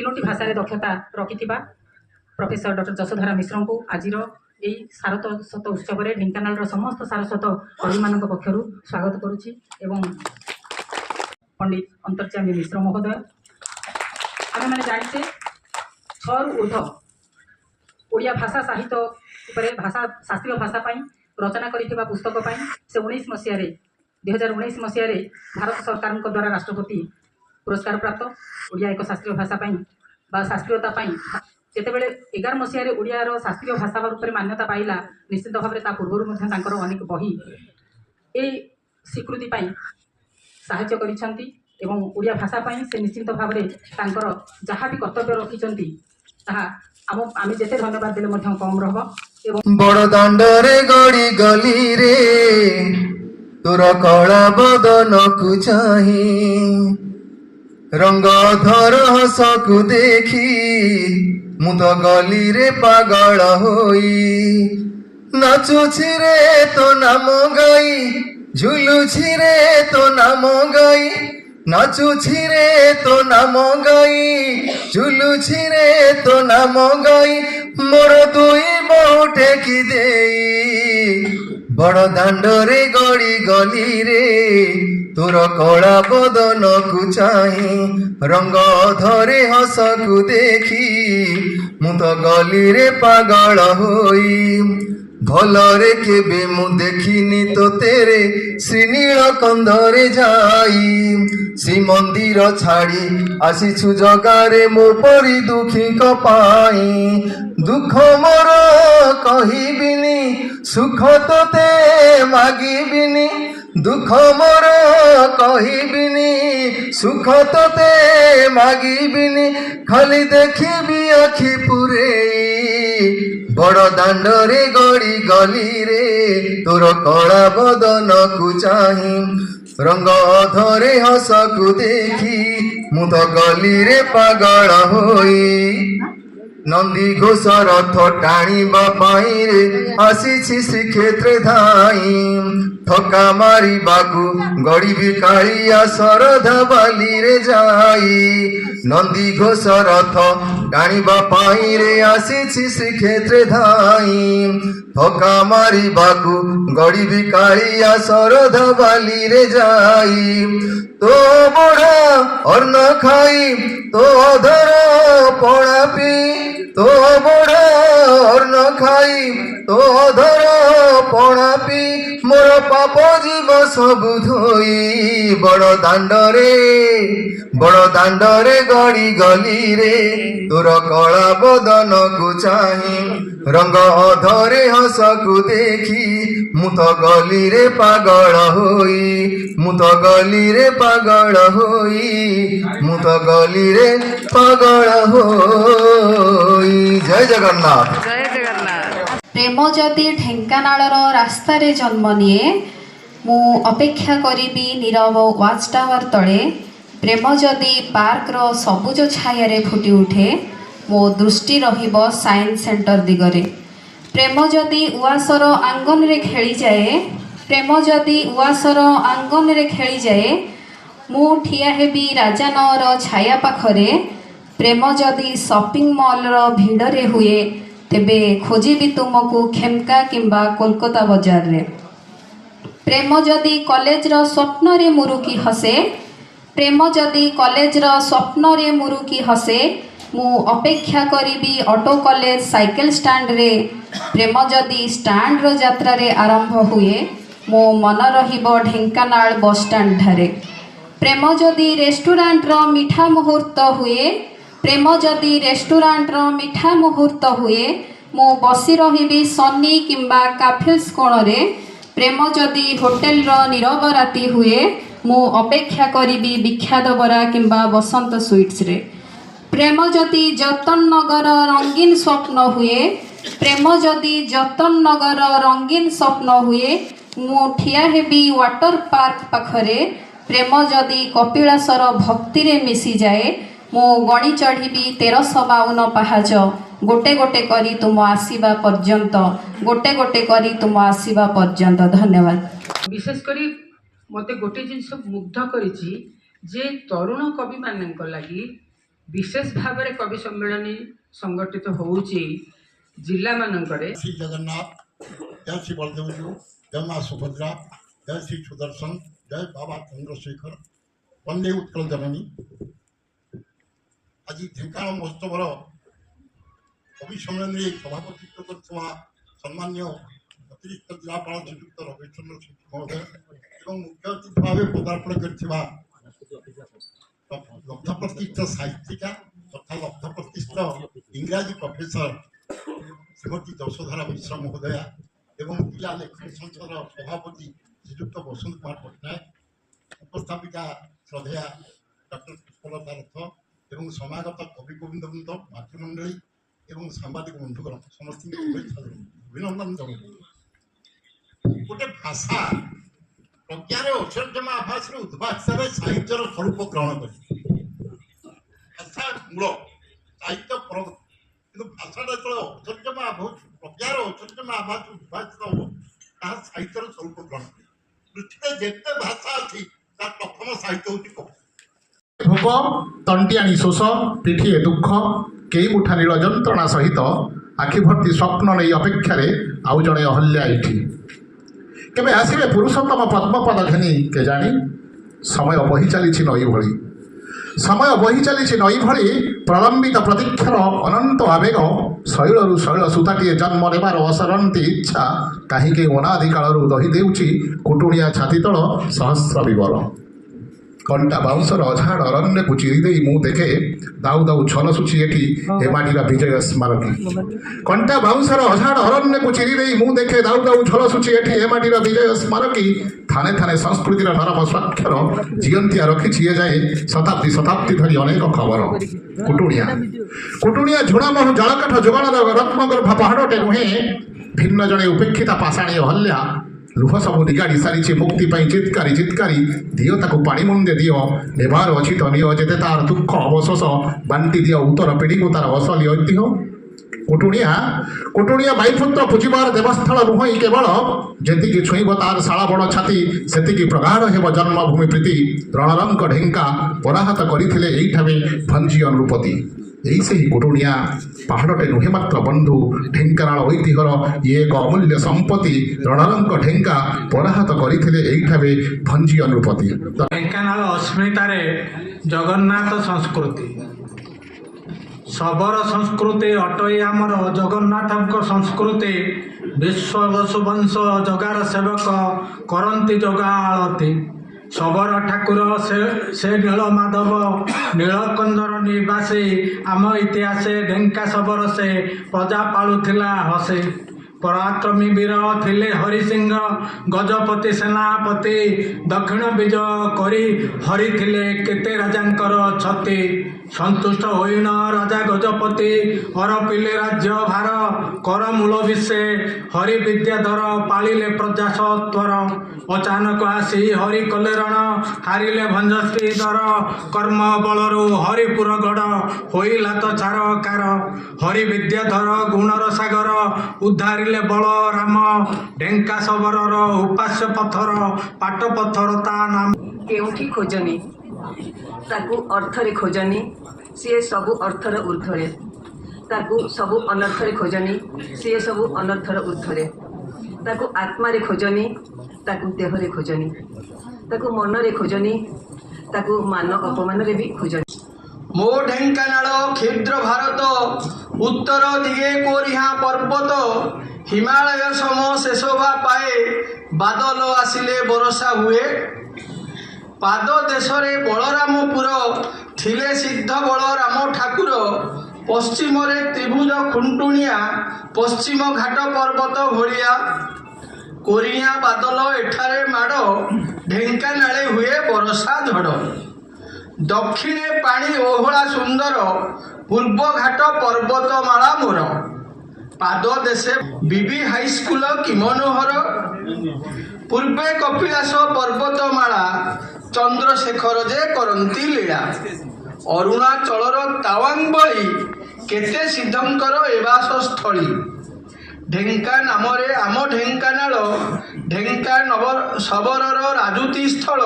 तीनोटी भाषा दक्षता रखिथिबा professor doctor जशोधरा मिश्र को आज यही सारस्वत उत्सव में ढेंकानाल समस्त सारस्वत कवि मान पक्षर स्वागत करुच्ची एवं पंडित अंतर्यामी मिश्र महोदय आम मैंने जाचे 6 रु ऊर्ध ओडिया भाषा साहित्य उपरे भाषा शास्त्रीय भाषा रचना करिथिबा पुस्तक से 19 मसीह 2019 मसीह भारत सरकार द्वारा राष्ट्रपति पुरस्कार प्राप्त ओडिया एक शास्त्रीय भाषा शास्त्रीयता जितेबले 11 मसीह ओडियार शास्त्रीय भाषा रूप में मान्यता पाइला निश्चित भाव में पूर्व अनेक बही ए स्वीकृति साहाय्य करिसेंती एवं ओडिया भाषा से निश्चित भाव में जहाँ भी कर्तव्य रखिंट आम जिते धन्यवाद देले कम रह बड़ दांडरे गड़ी गली रे तोर कला बदन को चाही रंग धर हसकु देखी मु तो गली रे पागल होई नाचुछि रे तो नाम गाई झुलुछि रे तो नाम गाई नाचुछि रे तो नाम गाई झुलुछि रे तो नाम गाई मोर दुई बहु टेकी देई बड़ दांडरे गड़ी गली रे तोर कला बदन को चाही रंग धरे हसकु देखी मु तो गली रे पागल होई भलरे केबे मु देखिनी तो तेरे श्रीनील कंधरे जाई श्री मंदिर छाड़ी आसीछु जगारे मो परी दुखी को पाई दुख मोर कहिबिनी सुख तोते मागिबिनी दुख मोर कहिबिनी सुख तोते मागिबिनी खाली देखिबी आखि पुरेई बड़ दांडरे गड़ी गली रे तोर कला बदन को चाही रंग धरे हसकु देखी मु तो गली रे पागल होई नंदी घोष रथ टाणीबा पाई रे आसीछि श्रीक्षेत्र धाई ठका मारी बागु गड़ी भी कालिया शरधा बाली रे जाई नंदी घोष रथ टाणीबा पाई रे आसीछि श्रीक्षेत्र धाई ठका मारी बागु गड़ी भी कालिया शरधा बाली रे जाई तो बड़ा और न खाई तो अधर पड़ा पी तो बड़ा और न खाई तो अधर पड़ा पी मोर पाप जीव सब धोई बड़ दांडरे गड़ी गली रे तोर कला बदन को चाही रंग अधरे हसकु देखी मु तो गली रे पागल होई मु तो गली रे पागल होई मु तो गली रे पागल होई जय जगन्नाथ जय जगन्नाथ। प्रेम जदि ढेंकानालर रास्ता रे जन्म निए मु अपेक्षा करिबी नीरव वाच टावर तले प्रेम जदि पार्क रो सबुज छाया रे फुटी उठे मो दृष्टि रहिबो साइंस सेंटर दिगरे प्रेम जदि उआसर आंगन रे खेली जाए प्रेम जदि उआसर आंगन रे खेली जाए मु ठिया हेबी राजानर छाया पाखरे प्रेम जदि शॉपिंग मॉल रो भीड़ रे हुए तेबे खोजिबी तुमको खेमका किंबा कोलकाता बाजार रे प्रेम जदि कॉलेज रो स्वप्न रे मुरुकी हसे प्रेम जदि कॉलेज रो स्वप्न रे मुरुकी हसे मु अपेक्षा करिबी ऑटो कॉलेज साइकिल स्टैंड रे प्रेम जदि स्टैंड रो यात्रा रे आरंभ हुए मो मन रहिबो ढेंकानाल बस स्टैंड ठारे प्रेम जदि रेस्टोरेंट रो मीठा मुहूर्त हुए प्रेम जदि रेस्टोरेंट रो मीठा मुहूर्त हुए मु बसी रहिबी सन्नी किंबा काफिल्स कोण रे प्रेम जदि होटेल रो नीरव राति हुए मु अपेक्षा करिबी विख्यात बरा किंबा बसंत स्वीट्स रे प्रेम जदि जतन नगर रंगीन स्वप्न हुए प्रेम जदि जतन नगर रंगीन स्वप्न हुए मु ठिया हेबी वाटर पार्क पाखरे प्रेम जदि कपिलासर भक्ति रे मिसी जाए मु गणी चढ़ी 1352 पहाच गोटे गोटे करी तुम आसीबा पर्यंत गोटे गोटे करी तुम आसीबा पर्यंत। धन्यवाद। विशेषकर मते गोटे जिनस मुग्ध करिछि जे तरुण कवि मानक लागि विशेष भाव में कवि सम्मेलनी संगठित होउची जिला मानकरे। श्री जगन्नाथ, जय श्री बलदेव जीव, जय माँ सुभद्रा, जय श्री सुदर्शन, जय बाबा चंद्रशेखर, वंदे उत्कल जननी। आज ढेंकानाल महोत्सवर कवि सम्मेलन सभापतित्व कर सम्मान्य अतिरिक्त जिलापाल श्रीयुक्त रविचंद्र सिंह महोदय और मुख्य अतिथि भाव पदार्पण कर लब्धप्रतिष्ठ साहित्यिका तथा लब्धप्रतिष्ठ इंग्राजी प्रोफेसर श्रीमती यशोधरा मिश्र महोदया एवं जिला लेखक संसद सभापति श्रीयुक्त बसंत कुमार पट्टनायक, उपस्थापिका श्रद्धेया डॉक्टर पुष्पलता रथ एवं समागत कवि गोविंद वृंद, मातृमंडली एवं सांबादिक बंधुगण समस्त अभिनंदन जनाऊँ। गोटे भाषा प्रज्ञार अक्षरजमा आभास उद्भास हिसाब से साहित्यर स्वरूप ग्रहण कर भाषा मूल साहित्य कि भाषाटा जो अक्षरजमा आभास प्रज्ञार अक्षरजमा आभास उद्भास हम तार साहित्यर स्वरूप ग्रहण कर पृथ्वी जिते भाषा अच्छी तार प्रथम साहित्य हूँ भोग तंटियाणी शोष पिठिए दुख केई मुठा नील जंत्रणा सहित आखि भर्ती स्वप्न नहीं अपेक्षा आउ जड़े अहल्या एठी केबे आसिबे पुरुषोत्तम पद्मपद घेनी के जानी। समय बही चली नई भली, समय बही चली नई भली प्रलंबित प्रतीक्षार अनंत आवेग शैलू शैल सुताटीए जन्म नेबार असरंती इच्छा कहीं अनादि कालू दही देउची कुटुणिया छाती तल सहस्र विवर। कंटा बाउंसर अझाड़ अरण्य को चिरीदे मु देखे दाऊ दाऊ छल सुची एठी एमाटीर विजय स्मारकी। कंटा बाउंसर अझाड़ अरण्य को चिरीदे मु देखे दाऊ दाऊ छल सुची एठी एमाटीर विजय स्मारकी। थाने थाने संस्कृतिर नरम स्वाक्षर जीवंतिया रखी जाए शताब्दी शताब्दी धरी अनेक खबर। कुटुणिया कुटुणिया झुणामह जलकाठ जोगाणर रत्नगर्भ पहाड़टे नुहे भिन्न जड़े उपेक्षिता पाषाणी हल्या लुह सबू निगाड़ी सारी मुक्ति चित्कारी चित्कारी दियो ताकू पानी मुंदे दियो नेबार अच्छी तो नियो जेते तार दुख अवशोष बांटी दियो उत्तर पीढ़ी को तार असली ऐतिह्य। कुटुणिया कुटुणिया बाईपुत्र पूजिबार देवस्थल नुहई केवल जेतिकी छुईब तार शाला बड़ छाती सेतिकी प्रगाढ़ हेब जन्मभूमि प्रीति। रणरंक ढेंका पराहत करथिले एइठामे भंजी अनुरूपति। यही से ही कुटुणिया पहाड़टे नुहे मात्र बंधु ढेंकानाल ऐतिह्यर ये एक अमूल्य संपत्ति। रणरंक ढेंका पराहत करथिले एइठामे भंजी अनुरूपति। ढेंकानाल अस्मितार जगन्नाथ संस्कृति सबर संस्कृति अटई आमर जगन्नाथ संस्कृति विश्व वसुवंश जगार सेवक करती जगा आलती सबर ठाकुर से नील माधव नीलकंदर निवासी आम इतिहास ढेंका सबर से प्रजा पालुथिला हसे। पराक्रमी वीर थिले हरिसिंह गजपति सेनापति दक्षिण विजय करी हरिथिले केते राजांकर छति। संतुष्ट होइन राजा गजपति हरपिले राज्य भार कर मूल विषे हरि विद्याधर पालिले प्रजा सत्वर। अचानक आसी हरि कले रण हारिले भंजश्री दर कर्म बलरू हरिपुर गढ़ होइला तो चारकार। हरि विद्याधर गुणर सागर उद्धारिले बल राम ढेंका सबरर उपास्य पथर पाट पथर ता नाम। केउठी खोजनी ताकू अर्थरे खोजनी सी सबु अर्थर ऊर्ध्वरे ताकू सबु अनर्थरे खोजनी सी सबु अनर्थर ऊर्ध्वरे ताकू आत्मारे खोजनी ताकू देहरे खोजनी ताकू मनरे खोजनी ताकू मान अपमान रे भी खोजनी। मो ढेंकानाल क्षुद्र भारत उत्तर दिगे कोरिहा पर्वत हिमालय सम शेषोभा पाए बादल आसिले बरसा हुए। पाद देशरे बलरामपुर थिले सिद्ध बलराम ठाकुर पश्चिम रे त्रिभुज खुंटुणिया पश्चिम घाट पर्वत भलिया कोरिया बादल एठारे माड़ ढेंकानाले हुए बरसा झड़। दक्षिणे पानी ओहला सुंदर पूर्व घाट पर्वतमाला मोर पाद देशे बीबी हाईस्कूल कि मनोहर पूर्वे कपिलास पर्वतमाला चंद्रशेखर जे करती लीला। अरुणाचलर तावांग बली केते सिद्धंकर एवास स्थली। ढेंका नामरे आम ढेंकानाल ढेंका सबरर राजुती स्थल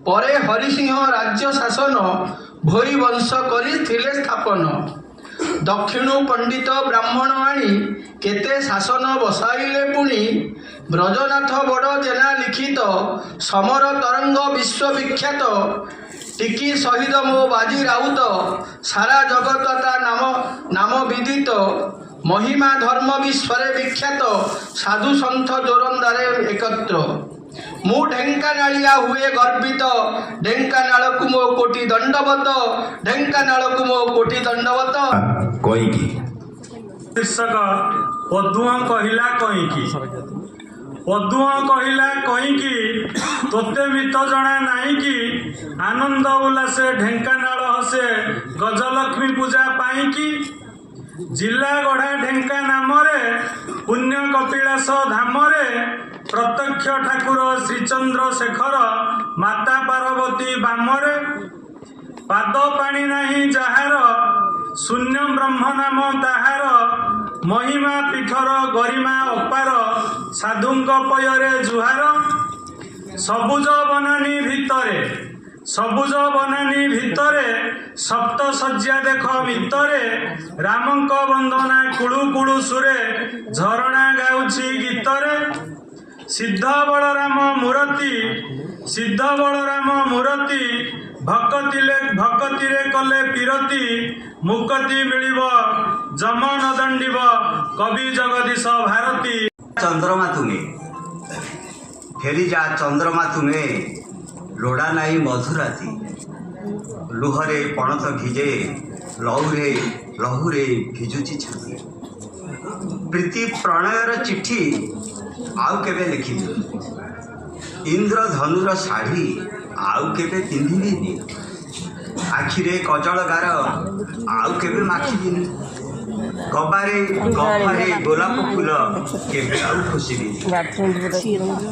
परे हरिसिंह राज्य शासन ଭୋଇ ବଂଶ କରିଥିଲେ ସ୍ଥାପନ। ଦକ୍ଷିଣୁ ପଣ୍ଡିତ ବ୍ରାହ୍ମଣ ଆଣି କେତେ ଶାସନ ବସାଇଲେ ପୁଣି। ବ୍ରଜନାଥ ବଡ଼ ଜେନା ଲିଖିତ ସମର ତରଙ୍ଗ ବିଶ୍ୱବିଖ୍ୟାତ। ଟିକି ଶହୀଦ ମୋ ବାଜି ରାଉତ ସାରା ଜଗତ ତା ନାମ ବିଦିତ। ମହିମା ଧର୍ମ ବିଶ୍ୱରେ ବିଖ୍ୟାତ ସାଧୁ ସନ୍ଥ ଜୋରନ୍ଦାରେ ଏକତ୍ର। ମୁଁ ଢେଙ୍କାନାଳିଆ ହୁଏ ଗର୍ବିତ ଢେଙ୍କାନାଳକୁ ମୋ କୋଟି ଦଣ୍ଡବତ ଢେଙ୍କାନାଳକୁ ମୋ କୋଟି ଦଣ୍ଡବତ। କହିକି ଶୀର୍ଷକ ପଦୁଅଁ କହିଲା କଇଁକି। ପଦୁଅଁ କହିଲା କଇଁକି ତୋତେ ମିତ ଜଣା ନାଇଁକି। ଆନନ୍ଦ ଉଲ୍ଲାସେ ଢେଙ୍କାନାଳ ହସେ ଗଜଲକ୍ଷ୍ମୀ ପୂଜା ପାଇଁକି। ଜିଲ୍ଲା ଗଢ଼ା ଢେଙ୍କା ନାମରେ ପୁଣ୍ୟ କପିଳାସ ଧାମରେ। ପ୍ରତ୍ୟକ୍ଷ ଠାକୁର ଶ୍ରୀଚନ୍ଦ୍ର ଶେଖର ମାତା ପାର୍ବତୀ ବାମରେ। ପାଦ ପାଣି ନାହିଁ ଯାହାର ଶୂନ୍ୟ ବ୍ରହ୍ମ ନାମ ତାହାର। ମହିମା ପୀଠର ଗରିମା ଅପାର ସାଧୁଙ୍କ ପୟରେ ଜୁହାର। ସବୁଜ ବନାନୀ ଭିତରେ ସବୁଜ ବନାନୀ ଭିତରେ ସପ୍ତ ଶଯ୍ୟା ଦେଖ ଭିତରେ। ରାମଙ୍କ ବନ୍ଦନା କୁଳୁ କୁଳୁ ସୁରେ ଝରଣା ଗାଉଛି ଗୀତରେ। ସିଦ୍ଧ ବଳରାମ ମୂରତି ଭକତିରେ କଲେ ପିରତି। ମୁକତି ମିଳିବ ଯମ ନ ଦଣ୍ଡିବ କବି ଜଗଦୀଶ ଭାରତୀ। चंद्रमा तुमे फेरी जा चंद्रमा तुमे लोड़ा नाई मधुराती। लुहरे पणत भिजे लहुरे भिजुची छाती। प्रीति प्रणयर चिठी आउ केबे लिखिबी। इंद्र धनुर शाढ़ी आउ केबे पिंधिबिनी। आखिरे कजल गार आउ केबे माखिबिनी। गबारे गोलाप फूल केबे आउ खुशिबिनी।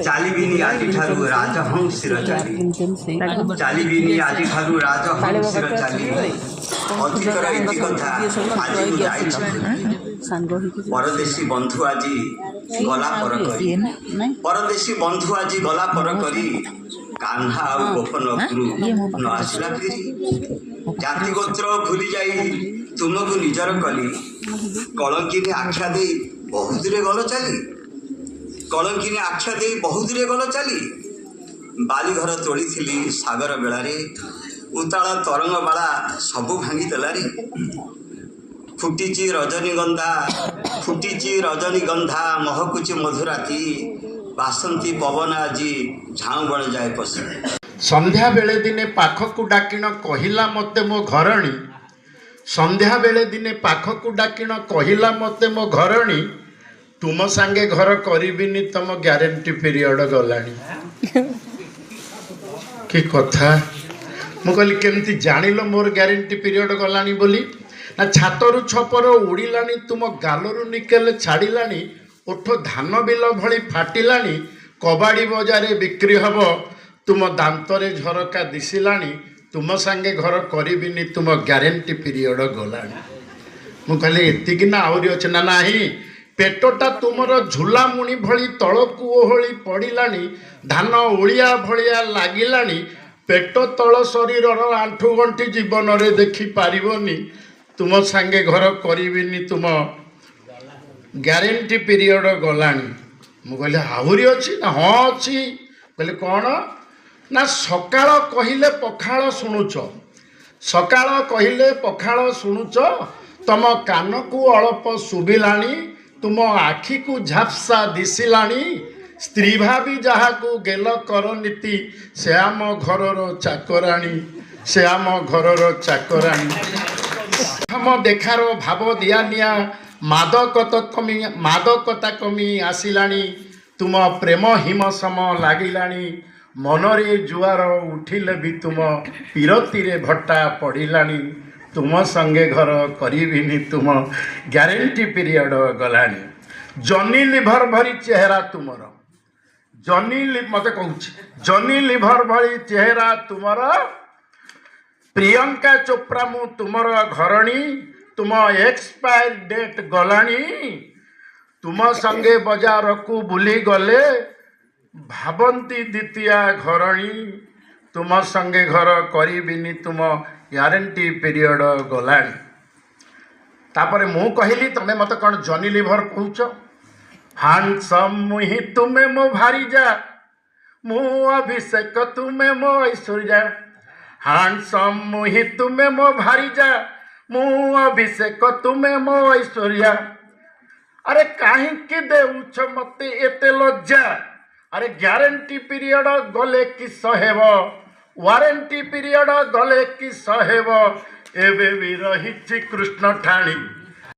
चालिबिनी आजि ठारू राजहंसीर चाली। चालिबिनी आजि ठारू राजहंसीर चाली। अतीतर इति कथा आजि मु जाइछि। परदेशी बंधु आजि गला पर करी। परदेशी बंधु आजि गला पर करी। कान्हा आउ गोपन गुरु न आसिला फिरी। जाति गोत्र भूली जाई तुमको निजर कली। कलंकिनी आख्या दे बहुत दूरे गल चली। कलंकिनी आख्या दे बहुत दूरे गल चली। बालीघर तोली सागर बेलारे। उताल तरंग बाला सबू भांगी देलारे। फुटिची रजनीगंधा महकुची मधुराती। बासंती पवन आजी झाऊ बण जाए पशु। संध्या बेले दिने पाखकु डाकिण कहिला मते मो घरणी। संध्या बेले दिने पाखकु डाकिण कहिला मते मो घरणी। तुम सांगे घर करिबिनी तम ग्यारंटी पीरियड गलानी। कि कथा मु कहली केमती जानिलो मोर ग्यारंटी पीरियड गलानी बोली। ना छातरु छपर उड़िलानी तुम गालरू निकेल छाड़िलानी। ओठ धान बिल भली फाटिलानी। कबाड़ी बजारे बिक्री हब तुम दांतरे झरका दिशिलानी। तुम सांगे घर करिबिनी तुम ग्यारंटी पीरियड गलानी। मु कहली एतिकी ना आउरी अछि ना नाही। पेटटा तुमर झुला मुणी भली तळकु ओहଳି पड़िलानी। धान ओलिया भलिया लागिलानी। पेट तळ शरीरर आंठु गंठी जीवन रे देखि पारिबोनी। तुम सांगे घर करिबिनी तुम ग्यारंटी पीरियड गलानी। मु कहले आहुरी अछि ना हाँ अछि। कहले कौन ना सकाळ कहिले पखाळ शुणुच। सकाळ कहिले पखाळ शुणुच। तम कानकु अल्प सुबिलानी। तुम आखि को झापसा दिशिलानी। स्त्री भावी जहाकू गेल करनीति से आम घरर चाकराणी। से आम घरर चाकराणी। हम देखार भाव दिया निया मादकता कमी आसिलानी। तुम प्रेम हिम सम लागिलानी। मनरे जुआर उठिले भी तुम पीरती भट्टा पड़िलानी। तुम संगे घर करिबिनी तुम ग्यारंटी पीरियड गलानी। जनी लिभर भरी चेहरा तुमर। मत कहूँ जनी लिभर भरी चेहरा तुमर। प्रियंका चोप्रा मु तुमर घरणी। तुम एक्सपायर डेट गलानी। तुम संगे बाजार को बुली गले भावंती द्वितीया घरणी। तुम संगे घर करिबिनी तुम ୱାରେଣ୍ଟି ପିରିୟଡ଼ ଗଲାଣି। ତାପରେ ମୁଁ କହିଲି ତମେ ମୋତେ କ'ଣ ଜନି ଲିଭର କହୁଛ? ହ୍ୟାଣ୍ଡସମ୍ ମୁହିଁ ତୁମେ ମୋ ଭାରିଜା, ମୁଁ ଅଭିଷେକ ତୁମେ ମୋ ଐଶ୍ୱର୍ଯ୍ୟା। ହ୍ୟାଣ୍ଡସମ୍ ମୁହିଁ ତୁମେ ମୋ ଭାରିଜା, ମୁଁ ଅଭିଷେକ ତୁମେ ମୋ ଐଶ୍ୱର୍ଯ୍ୟା। ଆରେ କାହିଁକି ଦେଉଛ ମୋତେ ଏତେ ଲଜ୍ଜା? ଆରେ ଗ୍ୟାରେଣ୍ଟି ପିରିୟଡ଼ ଗଲେ କିସ ହେବ, ୱାରେଣ୍ଟି ପିରିୟଡ଼ ଗଲେ କିସ ହେବ, ଏବେ ବି ରହିଛି କୃଷ୍ଣ ଠାଣି।